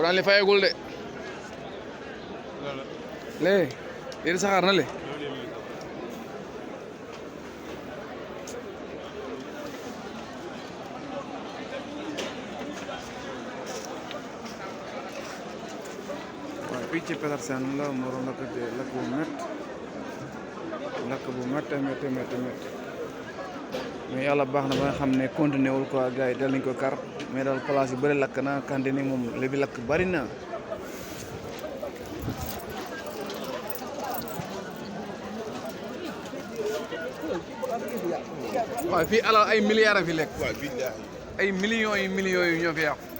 Kurang li fayagul de le lii saxaar na le waaw fii ci Petersen la mu waroon lakk de lakk bu métti mais yàlla baax na ba nga xam ne continué wul quoi gars yi dal nañ ko kar mais daal place yu bëri lakk na cantine moom li bi lakk bari na waaw fii alal ay milliards a fi lekk ay millions yu ñoo fi yàqu